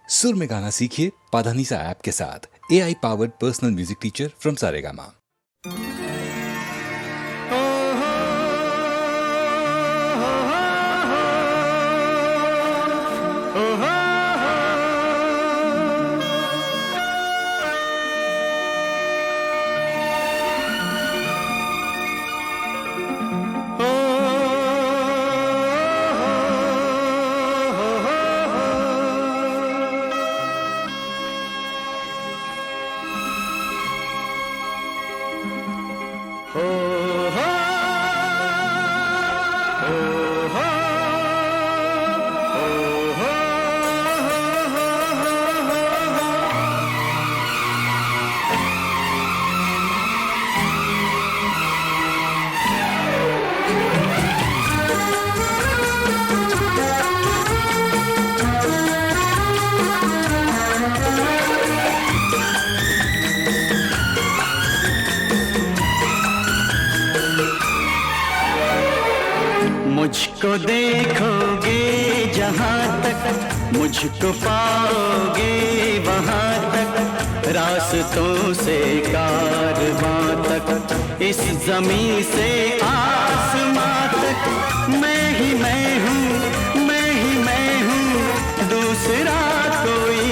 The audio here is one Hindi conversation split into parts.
सुर में गाना सीखिए पाधानीसा ऐप के साथ। AI powered personal music teacher from Saregama. मुझको देखोगे जहाँ तक, मुझको पाओगे वहाँ तक, रास्तों से कारवां तक, इस जमीन से आसमां तक, मैं ही मैं हूँ, मैं ही मैं हूँ, दूसरा कोई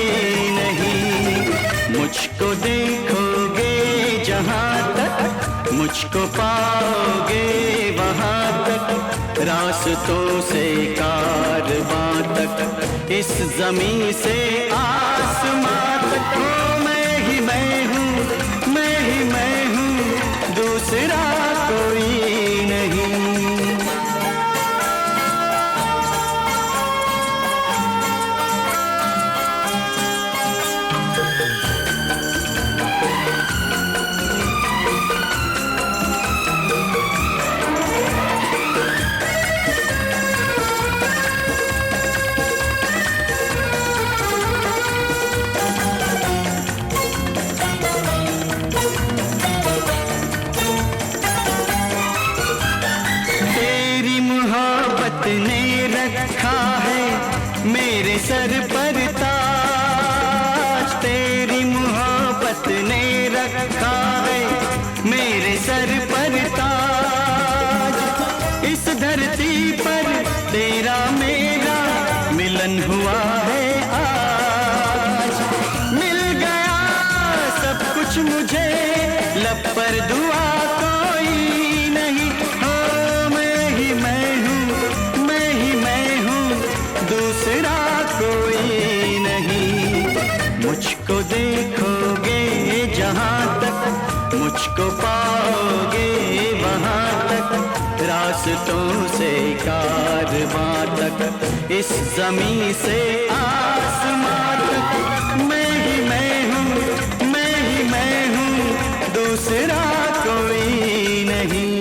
नहीं। मुझको देखोगे जहाँ तक, मुझको पाओगे वहाँ तक, रास्तों से कारवां तक, इस जमीन से आसमां तक, मैं ही मैं हूँ, मैं ही मैं हूँ, दूसरा कोई नहीं। ने रखा है मेरे सर पर ताज, तेरी मोहब्बत ने रखा है मेरे सर पर ताज। इस धरती पर तेरा मेरा मिलन हुआ है आज, मिल गया सब कुछ मुझे, लब पर दुआ कोई नहीं। हो मैं ही मैं हूँ, मैं ही मैं हूँ, दूसरा कोई नहीं। मुझको देखोगे जहाँ तक, मुझको पाओगे वहाँ तक, रास्तों से कारवां तक, इस जमीन से आसमां तक, मैं ही मैं हूँ, मैं ही मैं हूँ, दूसरा कोई नहीं।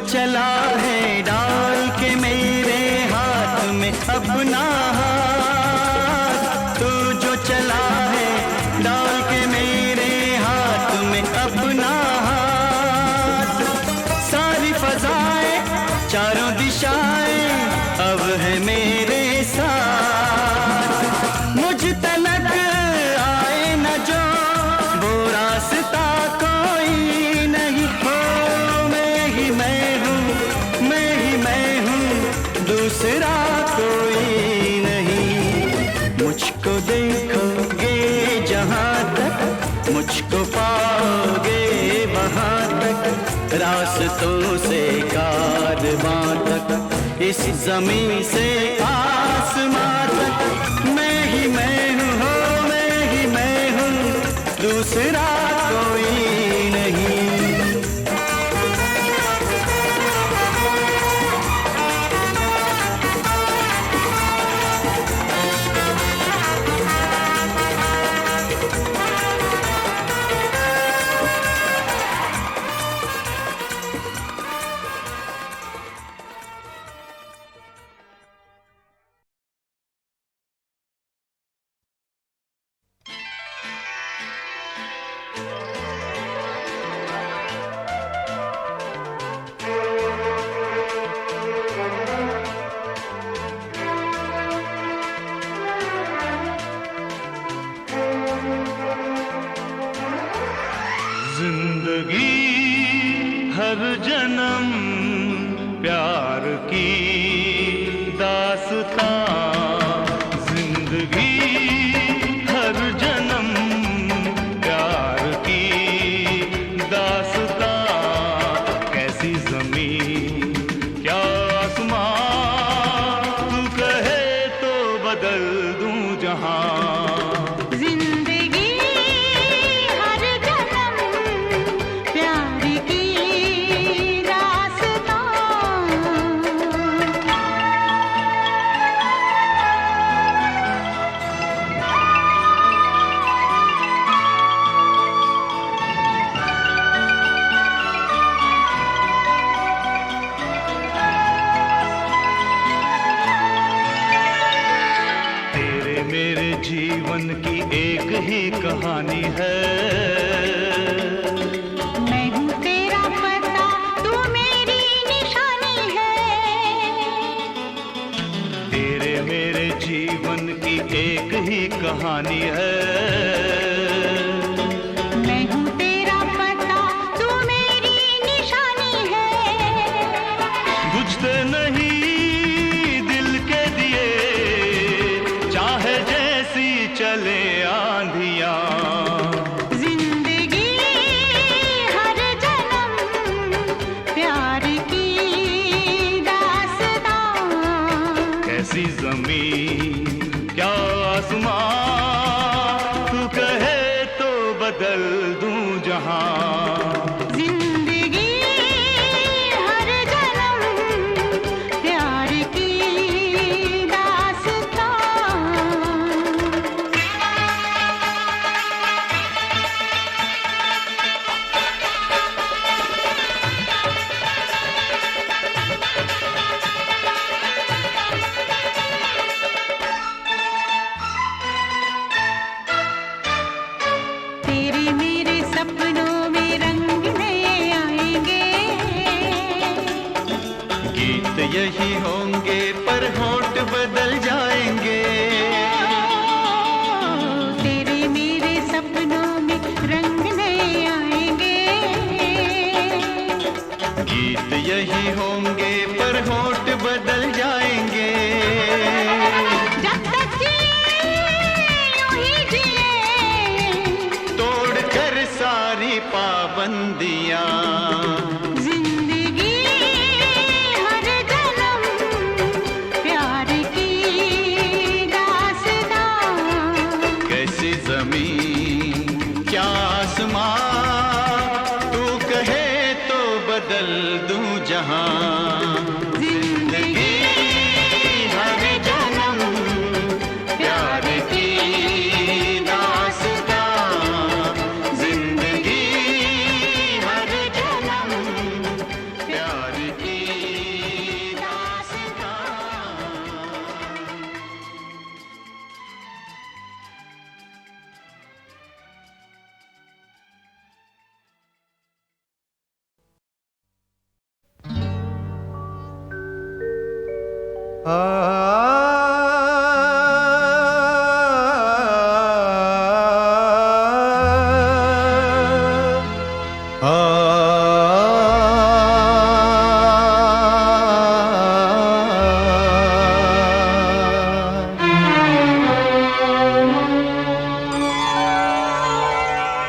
चला है डाल के मेरे हाथ में अपना हाथ, तू जो चला है डाल के मेरे हाथ में अपना हाथ, सारी फजाएं चारों दिशाएं अब है मेरे साथ। मुझ तलक आए न जो वो रास्ता कोई नहीं। हो मैं ही मैं हूँ, मैं ही मैं हूँ, दूसरा कोई नहीं। मुझको देखोगे जहाँ तक, मुझको पाओगे वहाँ तक, रास्तों से कारवां तक, इस जमीन से आसमां तक, मैं ही मैं हूँ, हो मैं ही मैं हूँ, दूसरा कोई नहीं। हर जन्म प्यार की दास्तां, जिंदगी हर जन्म प्यार की दास्तां। कैसी ज़मीन क्या आसमां, तू कहे तो बदल दूं जहां। मेरे जीवन की एक ही कहानी है। मैं हूँ तेरा पता, तू मेरी निशानी है। तेरे मेरे जीवन की एक ही कहानी है। मैं हूँ तेरा पता, तू मेरी निशानी है। बुझते नहीं चले आंधियां, जिंदगी हर जन्म प्यार की दास्तां। कैसी ज़मीन क्या आसमां, तू कहे तो बदल दूं जहां। गीत यही होंगे पर होंठ बदल जाएंगे। तेरे मेरे सपनों में रंग नए आएंगे। गीत यही होंगे पर होंठ बदल जाएंगे। जब तक जिए यूं ही जिए, तोड़ कर सारी पाबंदियां। क्या आसमां, तू कहे तो बदल दूं जहां। जिंदगी हर जन्म प्यार की दास्तां। जिंदगी हर जन्म प्यार की दास्तां।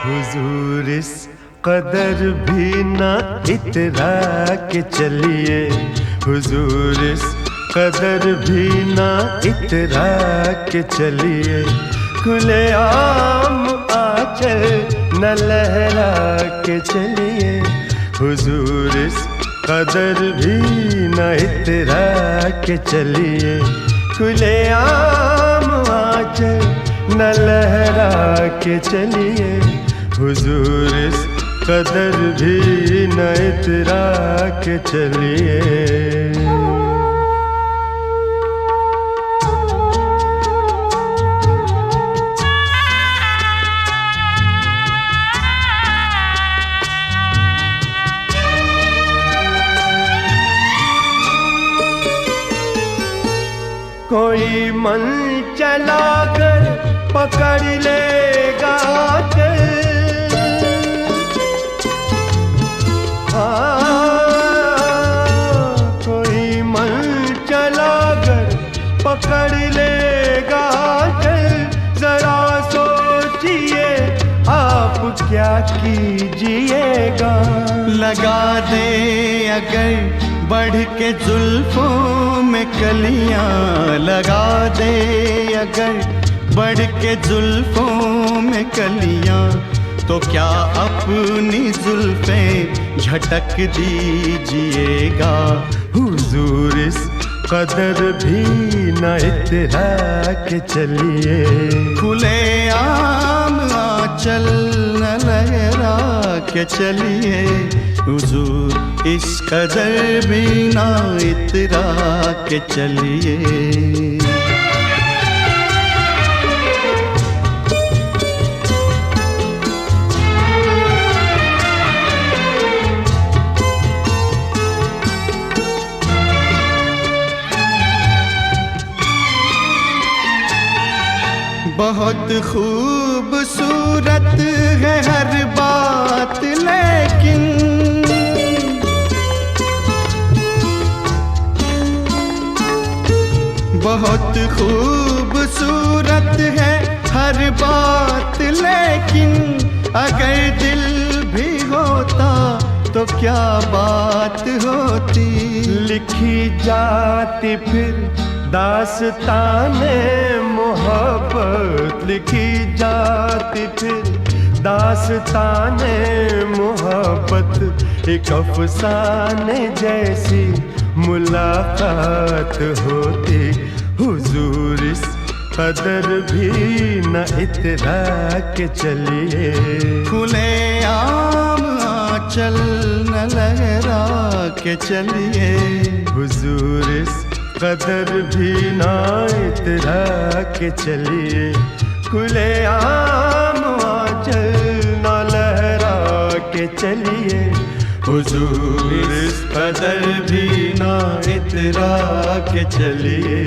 हुजूर इस कदर भी ना इतरा के चलिए, हुजूर इस कदर भी ना इतरा के चलिए। खुले आम आंचल न लहरा के चलिए, हुजूर इस कदर भी न इतरा के चलिए। खुले आम आंचल न लहरा के चलिए, हुजूर इस कदर भी न इतरा के चलिए। कोई मन चला कर पकड़ लेगा चल। क्या कीजिएगा। लगा दे अगर बढ़ के जुल्फों में कलियां, लगा दे अगर बढ़ के जुल्फों में कलियां, तो क्या अपनी जुल्फें झटक दीजिएगा। हुजूर इस कदर भी न इतरा के चलिए, खुले आम आंचल न लहरा के चलिए। हुजूर इस कदर भी ना इतरा के चलिए। बहुत खूबसूरत है हर बात, लेकिन बहुत खूबसूरत है हर बात, लेकिन अगर दिल भी होता तो क्या बात होती। लिखी जाती फिर दास्ताने मोहब्बत, लिखी जाती फिर दास्ताने मोहब्बत। एक अफसाने जैसी मुलाकात होती। हुजूर इस कदर भी न इतरा के चलिए, खुले आम आंचल न लहरा के चलिए। हुजूर इस कदर भी ना इतरा के चलिए, खुले आम आंचल न लहरा के चलिए। हुजूर इस कदर भी ना इतरा के चलिए।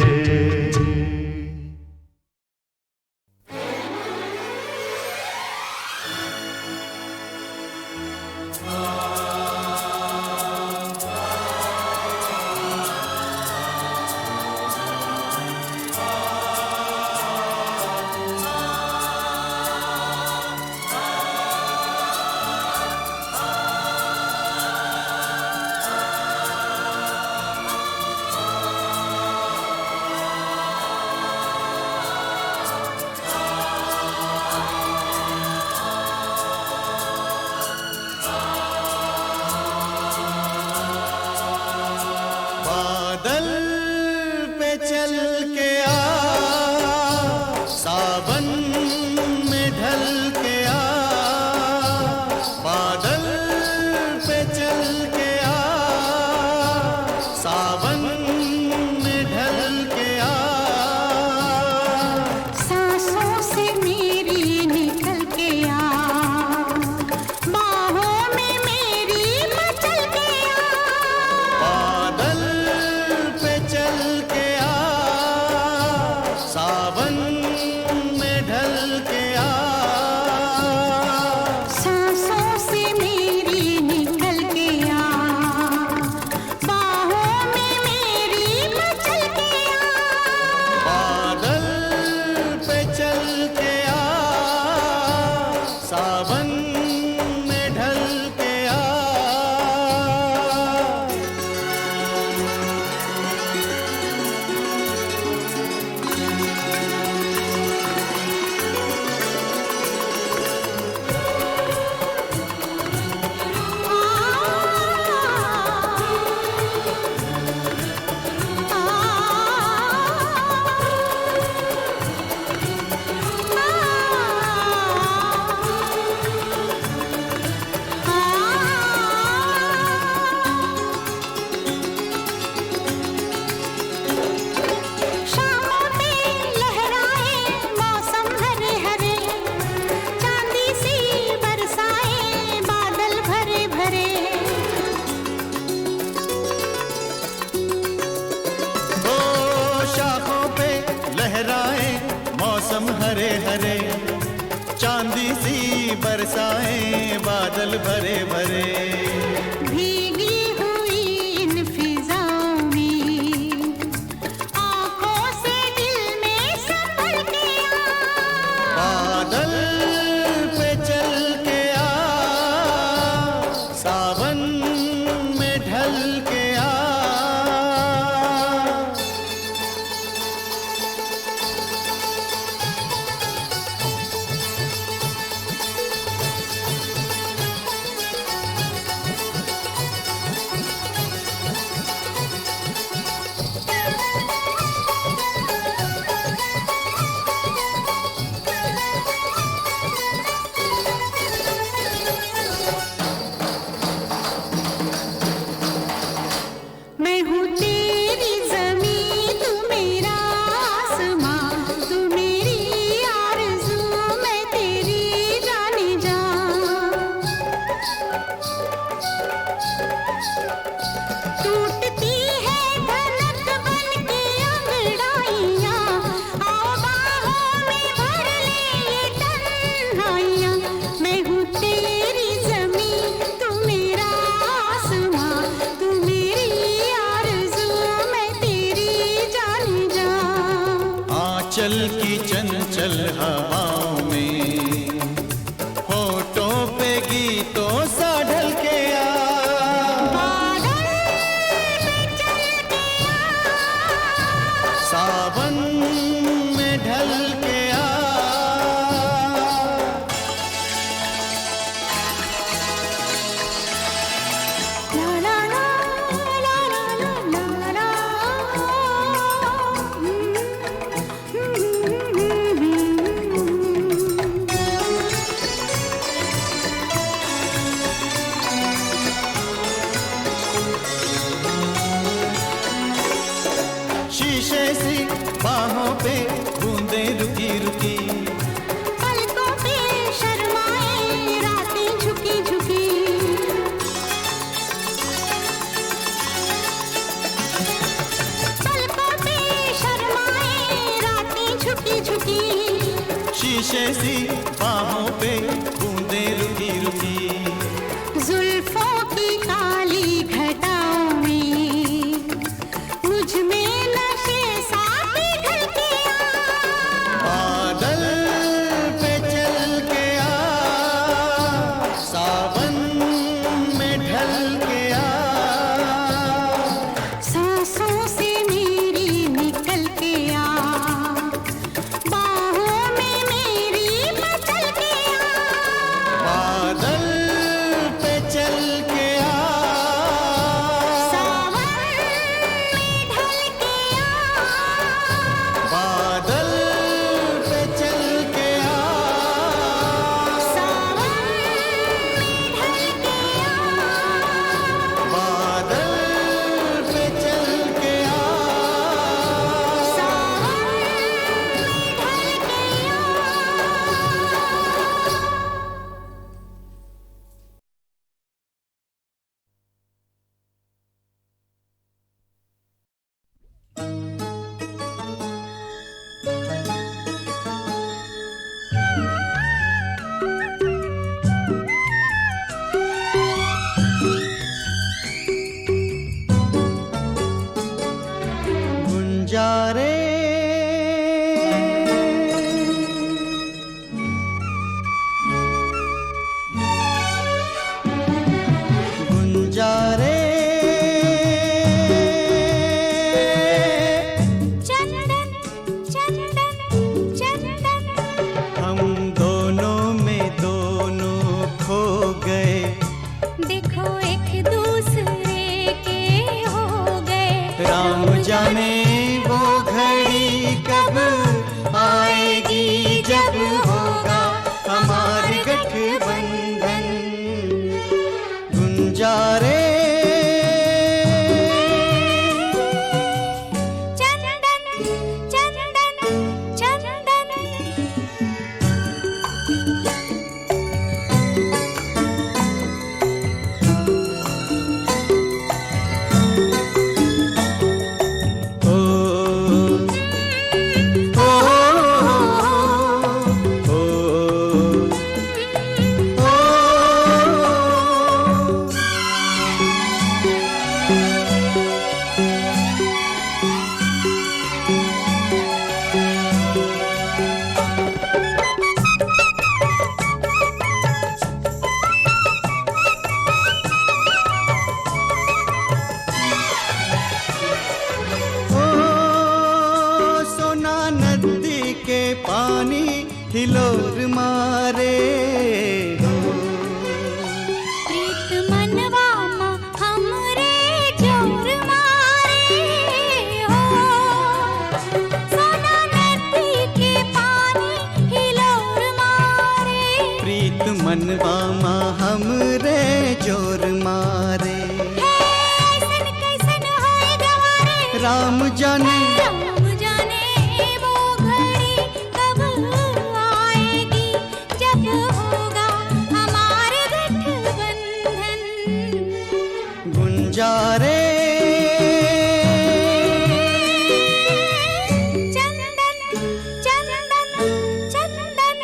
हरे हरे, चांदी सी बरसाए बादल भरे भरे। भीगी हुई इन फिजाओं में आंखों से दिल में संभल के आ, बादल पे चल के आ, हवाओं में, होठों पे गीतों सा ढल के आ, सावन में ढल के आ, शीशे सी बाहों पे बूंदे रुकी रुकी, पलकों पे शर्माए रातें झुकी झुकी, पलकों पे शर्माए रातें झुकी झुकी, शीशे सी बाहों पे बूंदे रुकी रुकी, जुल्फों की काली घटाओं में मुझ में नशे सा पिघल के आ, बादल पे चल के आ, सावन में ढल के आ, सांसों से मेरी निकल के आ, बाहों में मेरी मचल के आ, बादल पे चल के आ, सावन में ढल के आ, बादल पे चल के आ, सावन में ढल के आ, बादल पे चल के आ, सावन में ढल के आ। गुंजारे गुंजारे चंदन चंदन चंदन, हम दोनों में दोनों खो गए, देखो एक दूसरे के हो गए, राम जाने वो घड़ी कब आएगी जब होगा हमारे गठबंधन। गुंजारे चंदन चंदन चंदन, ओ ओ ओ सोना नदी के पानी हिलोर मारे हो, प्रीत मनवा मा हमरे जोर मारे हो, सोना नदी के पानी हिलोर मारे, प्रीत मनवा माँ हमरे जोर मारे। कैसन कैसन होए गवारे, राम जाने राम जाने वो घड़ी कब आएगी जब होगा हमारे गठबंधन। गुंजारे चंदन चंदन चंदन,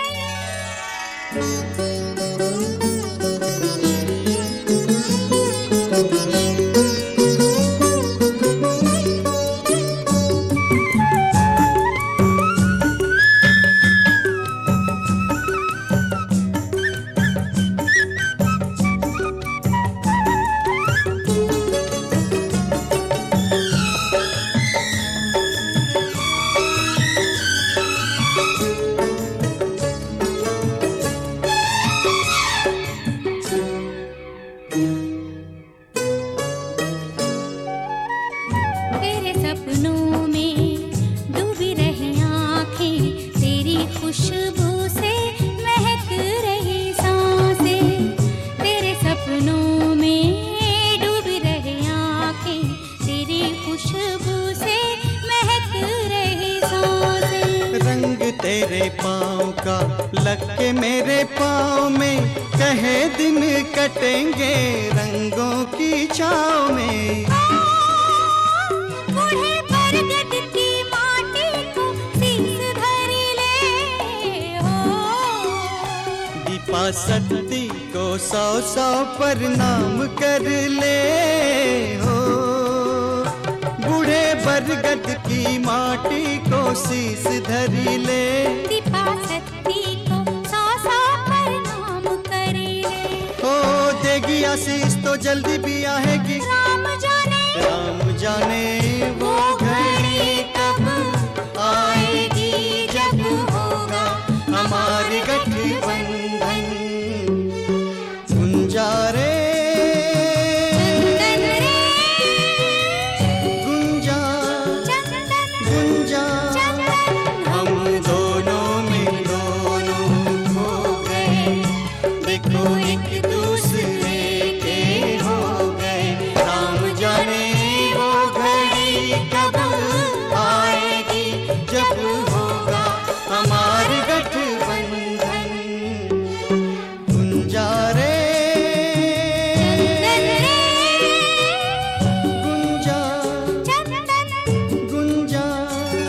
खुशबू से महक रही सांसें, तेरे सपनों में डूब रहे आँखें, तेरी खुशबू से महक रही सांसें। रंग तेरे पाँव का लग के मेरे पाँव में, कहे दिन कटेंगे रंगों की छाँव में। बूढ़े बरगद की माटी को शीश धरी ले हो, दीपा सती को 100-100 प्रणाम कर ले हो। बूढ़े बरगद की माटी को शीश धरी ले, दीपा सती को 100-100 प्रणाम करे ले। हो देगी आशीष तो जल्दी भी आएगी, राम जाने वो घड़ी कब आएगी, जब होगा हमारी गठबंधन। गुंजारे चंदन रे गुंजा चंदन गुंजा, चंदन हम दोनों में दोनों खो गए, देखो एक दूसरे के हो गए। राम जाने वो घड़ी कब आएगी, जब होगा हमारी गठबंधन। गुंजारे चंदन रे गुंजा चंदन गुंजा।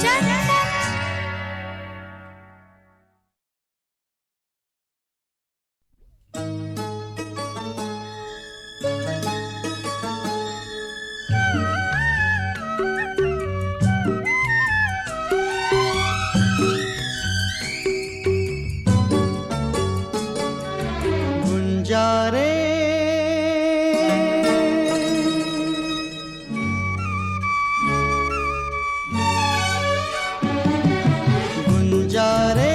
चंदन। गुंजारे गुंजारे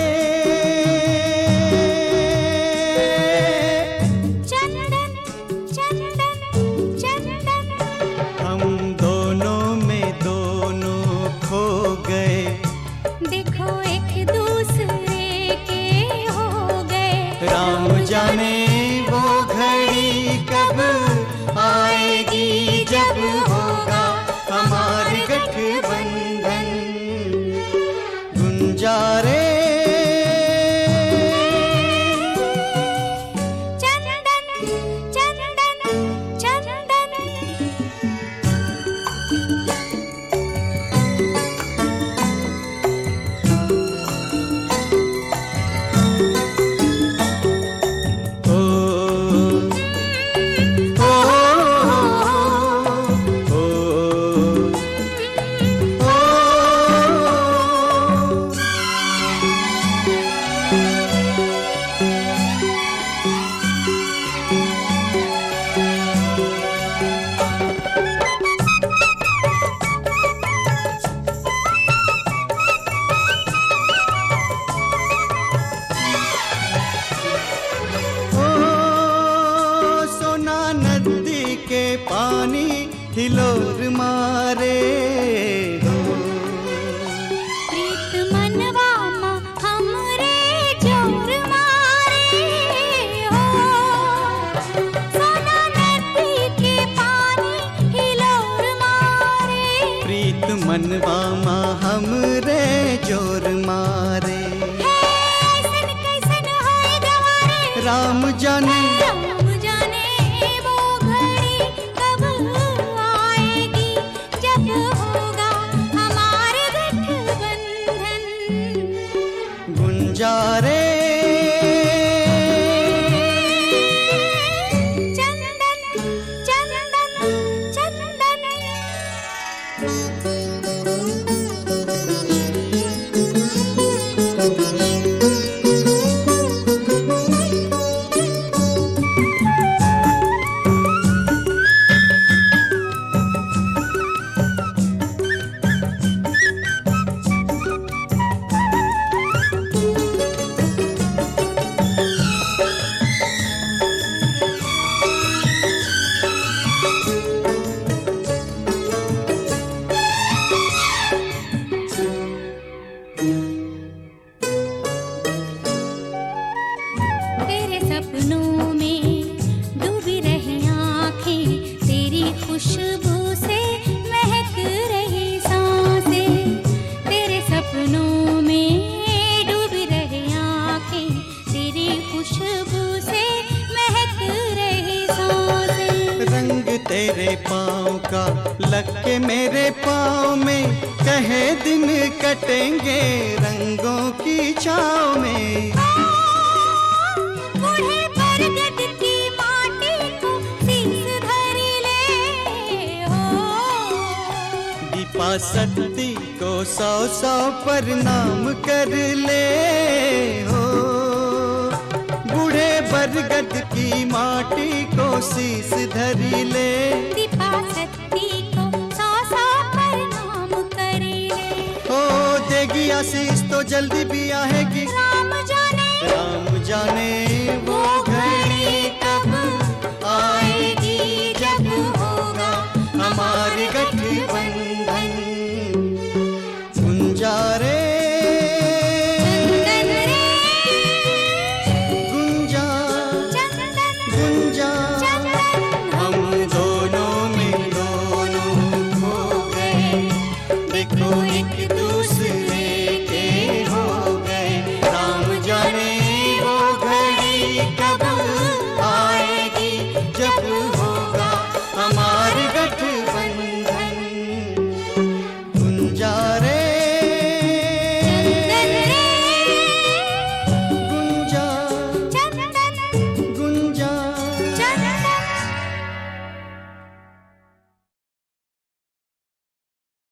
चंदन चंदन चंदन, हम दोनों में दोनों खो गए, देखो एक दूसरे के हो गए। राम जाने वो घड़ी कब आएगी, जब होगा हमारी गठबंधन। गुंजारे चंदन चंदन चंदन। ओ ओ ओ सोना नदी के पानी हिलोर मारे हो। प्रीत मनवा मा हमरे जोर मारे हो, सोना नदी के पानी हिलोर मारे। प्रीत मनवा माँ हमरे जोर मारे। ऐसन कैसन होए गवारे, राम जाने राम जाने वो घड़ी कब आएगी, जब होगा हमारे गठबंधन। गुंजारे चंदन चंदन चंदन। तेरे पाँव का लग के मेरे पाँव में, कहे दिन कटेंगे रंगों की छाँव में। बूढ़े बरगद की माटी को शीश धरी ले हो। दीपा सती को 100-100 प्रणाम कर ले हो। बूढ़े बरगद की माटी को शीश धरी ले। दीपा सती को 100-100 प्रणाम करे ले। हो देगी आशीष तो जल्दी भी आएगी।